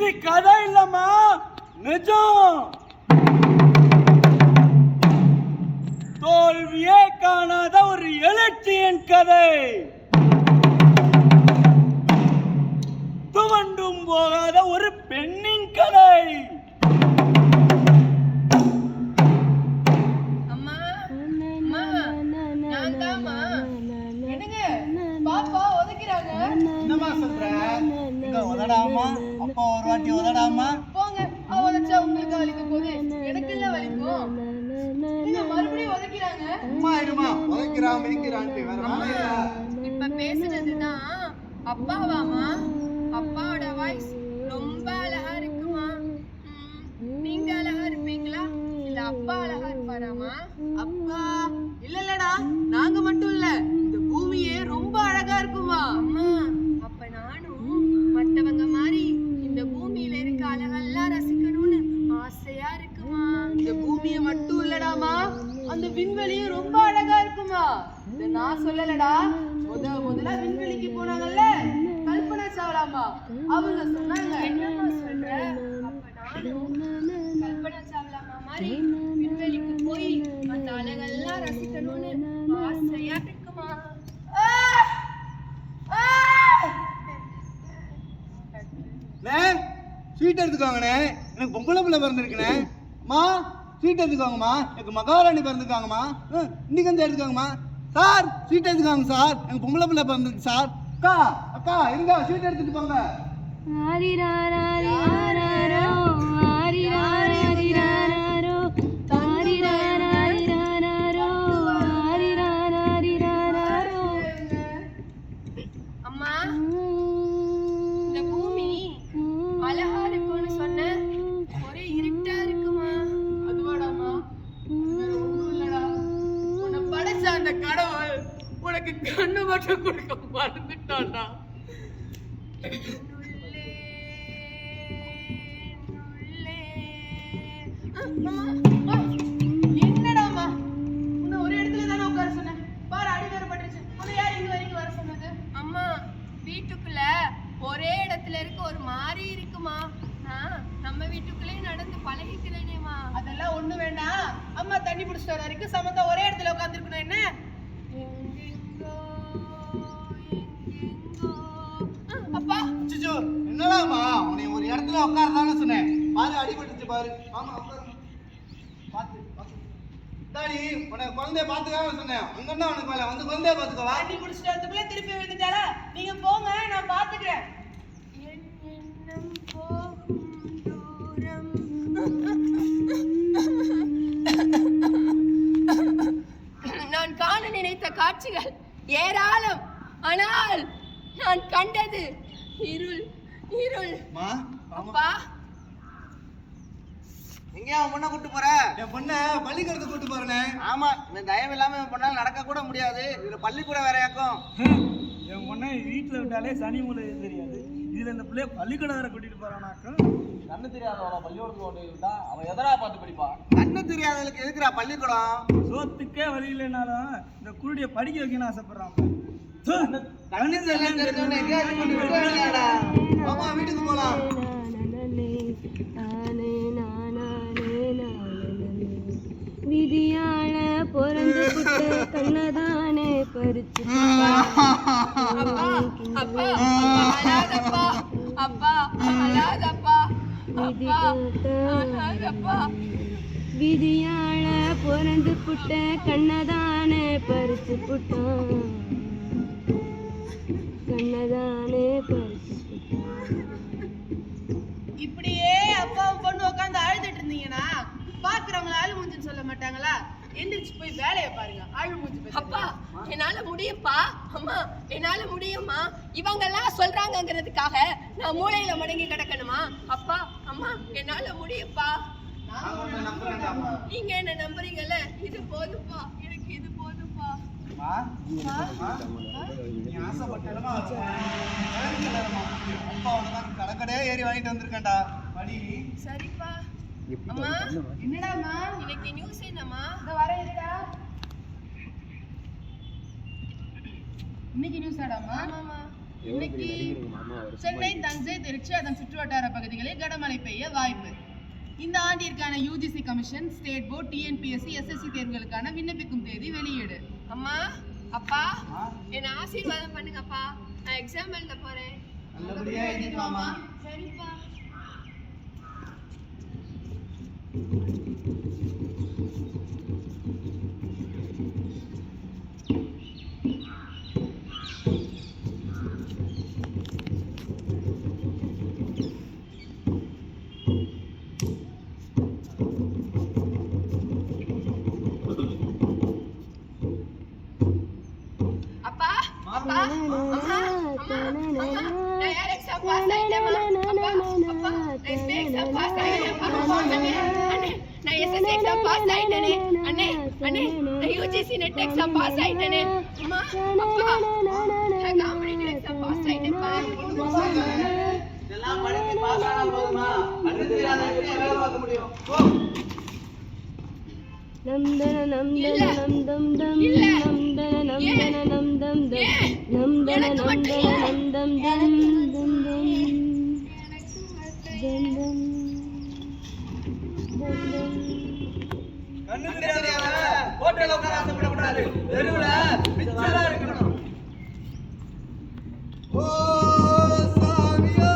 இது கதை இல்லம்மா, நிஜம். தோல்வியே காணாத ஒரு எழுச்சியின் கதை, துவண்டும் போகாத ஒரு பெண்ணின் கதை. என்னமா சொல்ற? உதடாமா அப்பா ஒரு வாட்டி உதடாமா போங்க. உதச்சா உங்களுக்கு வலிக்க போகுது, எனக்கு இல்ல வலிக்கும். நீங்க மறுபடியும் உதைக்கிறாங்க. அம்மா இருமா, உதைக்கிறான் மிதிக்கிறான்ட்டு வேற வேலை இல்ல. இப்ப பேசுனதுதான் அப்பாவாமா? அப்பாவோட வாய்ஸ் ரொம்ப அழகா இருக்குமா? நீங்க அழகா இருப்பீங்களா இல்ல அப்பா அழகா இருப்பாராமா? அப்பா இல்லடா, நாங்க மட்டும் இல்ல, இந்த பூமியே ரொம்ப அழகா இருக்குமா. அம்மா அப்ப நானும் மத்தவங்க மாதிரி இந்த பூமியில இருக்க அழகெல்லாம் ரசிக்கணும்னு ஆசையா இருக்குமா. இந்த பூமியை மட்டும் இல்லடாமா, அந்த விண்வெளியும் ரொம்ப அழகா இருக்குமா. இத நான் சொல்லலடா, முதல்ல விண்வெளிக்கு போனாங்கல்ல கல்பனா சாவ்லாமா, அவங்க சொன்னாங்க. என்னமா சொல்ற? அப்ப நானும் கல்பனா சாவ்லாமா மாதிரி விண்வெளிக்கு போய் அந்த அழகெல்லாம் ரசிக்கணும்னு ஆசையா இருக்குமா. ஸ்வீட் எடுத்துக்கோங்கண்ணே, எனக்கு பொம்பளை பிள்ளை பிறந்திருக்குண்ணே. அம்மா ஸ்வீட் எடுத்துக்கோங்கம்மா, எனக்கு மகாராணி பிறந்திருக்காங்கம்மா. இன்னைக்கு வந்து எடுத்துக்கோங்கம்மா. சார் ஸ்வீட் எடுத்துக்கோங்க சார், எனக்கு பொம்பளை பிள்ளை பிறந்திருக்கு சார். அக்கா அக்கா இருங்க, ஸ்வீட் எடுத்துட்டு போங்க. அம்மா இந்த பூமி அழகா இருக்கும்னு சொன்ன, ஒரே இருட்டா இருக்குமா. அதுவாடாமா? ஒண்ணும் இல்லடா, உன்னை படைச்ச அந்த கடவுள் உனக்கு கண்ணு மட்டும் கொடுக்க மறந்துட்டான்டா. என்னடாமா, உன்னை ஒரு இடத்துல தானே உட்கார சொன்னேன், பாரு அடி வேற பட்டுருச்சு. உன்னை யார் இங்க வரைக்கும் வர சொன்னது? அம்மா வீட்டுக்குள்ள ஒரே இடத்துல இருக்க ஒரு மாதிரி இருக்குமா. நான் நம்ம வீட்டுக்குள்ளே நடந்து பழகிக்கிறேனேமா. அதெல்லாம் ஒண்ணு வேண்டாம், அம்மா தண்ணி பிடிச்சிட்டு வர வரைக்கும் சமத்தா ஒரே இடத்துல உட்காந்துருக்கணும். என்ன அப்பா என்னடாமா, உன்னை ஒரு இடத்துல உட்காரதானே சொன்னேன், பாரு அடிபட்டுச்சு பாரு. ஆமா பாத்து தாடி, உனக்கு குழந்தைய பாத்துக்காம சொன்னேன். அங்கன்னா உனக்கு மேல வந்து குழந்தைய பாத்துக்கவா. தண்ணி குடிச்சிட்டு வரதுக்குள்ள திருப்பி விழுந்துட்டாளா? நீங்க போங்க, நான் பாத்துக்கிறேன். என் எண்ணம் போகும் தூரம். நான் காண நினைத்த காட்சிகள் ஏராளம், ஆனால் நான் கண்டது இருள் இருள். அப்பா எங்கேயா பொண்ணை கூட்டு போற? என் பொண்ணை பள்ளிக்கூடத்துக்கு கூட்டு போறேனே. ஆமா, இந்த தயவு இல்லாம என் பொண்ணால நடக்க கூட முடியாது, இதுல பள்ளிக்கூடம் வேறையாக்கும். என் பொண்ணை வீட்டுல விட்டாலே சனி மூலை தெரியாது, இதுல இந்த பிள்ளைய பள்ளிக்கூடம் வேற கூட்டிட்டு போறானாக்கும். கண்ணு தெரியாதவன பள்ளிக்கூடத்துக்கு கொண்டு விட்டா அவன் எதனா பார்த்து படிப்பா. கண்ணு தெரியாதவளுக்கு எதுக்குறா பள்ளிக்கூடம்? சோத்துக்கே வழி இல்லைனாலும் இந்த குருடிய படிக்க வைக்கணும்னு ஆசைப்படுறான். வீட்டுக்கு போலாம். விதியால பொறந்து புட்ட கண்ணதானே பறிச்சு. விதியால பொறந்து புட்ட கண்ணதானே பறிச்சு புட்டான், கண்ணதானே பறிச்சு புட்டான். இப்படியே அப்பாவும் பொண்ணு உட்காந்து அழுதுட்டு இருந்தீங்கன்னா பாக்குறவங்கள அழு மூஞ்சுன்னு சொல்ல மாட்டாங்களா? எந்திரிச்சு போய் வேலையை பாருங்க. அழு மூஞ்சி. அப்பா என்னால முடியும்ப்பா. அம்மா என்னால முடியுமா? இவங்க எல்லாம் சொல்றாங்கிறதுக்காக நான் மூளையில மடங்கி கிடக்கணுமா? அப்பா அம்மா என்னால முடியும்ப்பா. நீங்க என்ன நம்புறீங்கல்ல, இது போதுப்பா, எனக்கு இது போதுப்பா. கடற்கடையே ஏறி வாங்கிட்டு வந்திருக்கேன்டா. சரிப்பா. அம்மா என்னடாமா இன்னைக்கு நியூஸ் என்னம்மா? இந்த வர இருடா. இன்னைக்கு நியூஸ் ஆடாமா? ஆமாமா. இன்னைக்கு சென்னை, தஞ்சை, திருச்சி அதன் சுற்றுவட்டார பகுதிகளில் கனமழை பெய்ய வாய்ப்பு. இந்த ஆண்டிற்கான UGC commission, state board, TNPSC, SSC தேர்வுகளுக்கான விண்ணப்பிக்கும் தேதி வெளியீடு. அம்மா, அப்பா, என்ன ஆசீர்வாதம் பண்ணுங்கப்பா. நான் எக்ஸாம் எழுத போறேன். நல்லபடியா எழுதிக்கலாமா? சரிப்பா. அப்பா, அப்பா, அம்மா, அம்மா, அம்மா, நான் யார் எக்ஸாம் பாஸ் ஆயிட்டேம்மா. அப்பா, அப்பா, நான் எஸ்பி எக்ஸாம் பாஸ் ஆயிட்டேன்ப்பா. அண்ணே, அண்ணே, நான் எஸ்எஸ்சி எக்ஸாம் பாஸ் ஆயிட்டேனே. அண்ணே, அண்ணே, நான் யூஜிசி நெட் எக்ஸாம் பாஸ் ஆயிட்டேனே. அம்மா, அப்பா, நான் காம்படிட்டிவ் எக்ஸாம் பாஸ் ஆயிட்டேன்ப்பா. இதெல்லாம் படிச்சு பாஸ் ஆனா போதுமா? கண்ணு தெரியாத வேலை பார்க்க முடியும். போ. நம்தன நம்தன இல்ல. நம்தம் தம் இல்ல. நம்தன நம்தன நம்தம் தம் ஏன்? நம்தன எனக்கு மட்டும் நம்தன இல்ல. நம்தம் தம் தம் தம் தம் தம் தம். கண்ணு தெரியாதவங்க ஹோட்டல்ல உட்கார ஆசைப்படக்கூடாது. தெருவுல பிச்சையா இருக்கணும். ஓ சாமியோ.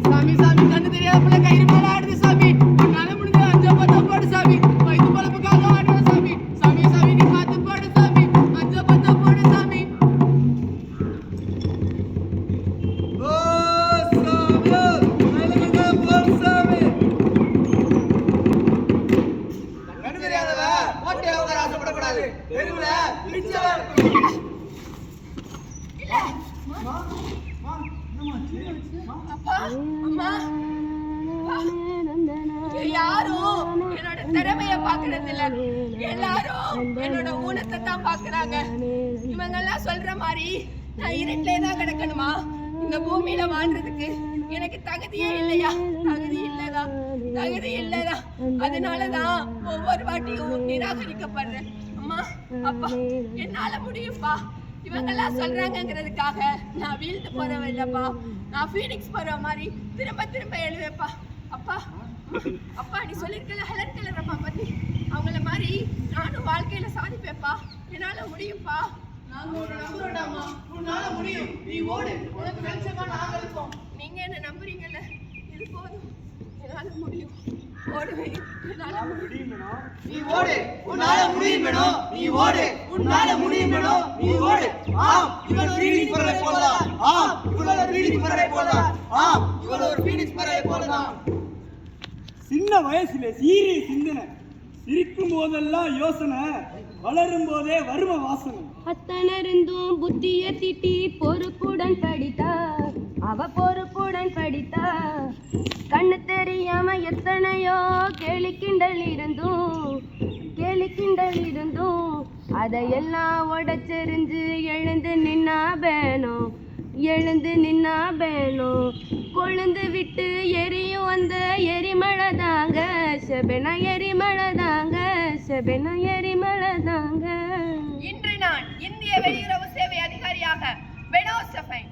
சாமி, சாமி, கண்ணு தெரியாத பிள்ளை கயிறு மேல ஆடுது சாமி. உன்னால முடிஞ்ச 5 10 போடு சாமி. வயித்து பழப்புக்காக ஆடுற சாமி. சாமி, சாமி, நீ பார்த்து போடு சாமி. 5 10 போடு சாமி. ஓ சாமியோ. மேலங்க போல் சாமி. கண்ணு தெரியாதவ ஹோட்டல்ல உட்கார ஆசைப்படக்கூடாது. தெருவுல பிச்சையா இருக்கணும். அப்பா, அம்மா, யாரும் என்னோட திறமைய பாக்குறது இல்ல. எல்லாரும் என்னோட ஊனத்தை தான் பாக்குறாங்க. இவங்க எல்லாம் சொல்ற மாதிரி நான் இருட்டிலே தான் கிடக்கணுமா? இந்த பூமியில வாழ்றதுக்கு எனக்கு தகுதியே இல்லையா? தகுதி இல்லதா. அதனாலதான் ஒவ்வொரு வாட்டியும் நிராகரிக்கப்படுறேன். அம்மா, அப்பா, என்னால முடியும்பா. இவங்கெல்லாம் சொல்றாங்கிறதுக்காக நான் வீழ்ந்து போறவ இல்லப்பா. நான் ஃபீனிக்ஸ் போற மாதிரி திரும்ப திரும்ப எழுவேப்பா. அப்பா, அப்பா, நீ சொல்லிருக்கல ஹெலன் கெல்லர் பத்தி, அவங்கள மாதிரி நானும் வாழ்க்கையில சாதிப்பேப்பா. என்னால முடியும்பா. நாங்க ஒரு நம்புறோம்டாமா. உன்னால முடியும். நீ ஓடு. உனக்கு வெளிச்சமா நாங்க இருக்கோம். நீங்க என்ன நம்புறீங்கல்ல, இது போதும். என்னால முடியும். ஓடுவேன். என்னால முடியும். நீ ஓடு. உன்னால முடியும் மேடம். நீ ஓடு. உன்னால முடியும் மேடம். நீ ஓடு. ஆம், இவள் ஃபீனிக்ஸ் பறவை போலதான். ஆம், இவள் ஒரு ஃபீனிக்ஸ் பறவை போலதான். ஆம், இவள் ஒரு ஃபீனிக்ஸ் பறவை போலதான். சின்ன வயசுல சீரிய சிந்தனை, சிரிக்கும் போதெல்லாம் யோசனை, வளரும் போதே வரும வாசனை. அத்தனருந்தும் புத்திய திட்டி பொறுப்புடன் படித்தா, அவ பொறுப்புடன் படித்தா. கண்ணு தெரியாம எத்தனையோ கேலி கிண்டல் இருந்தும் அதையெல்லாம் உடச்செறிஞ்சு எழுந்து நின்னா வேணும். கொழுந்து விட்டு எரியும் அந்த எரிமலை தாங்க, செபென எரிமலை தாங்க. இன்று நான் இந்திய வெளியுறவு சேவை அதிகாரியாக பெனோசஃபைன்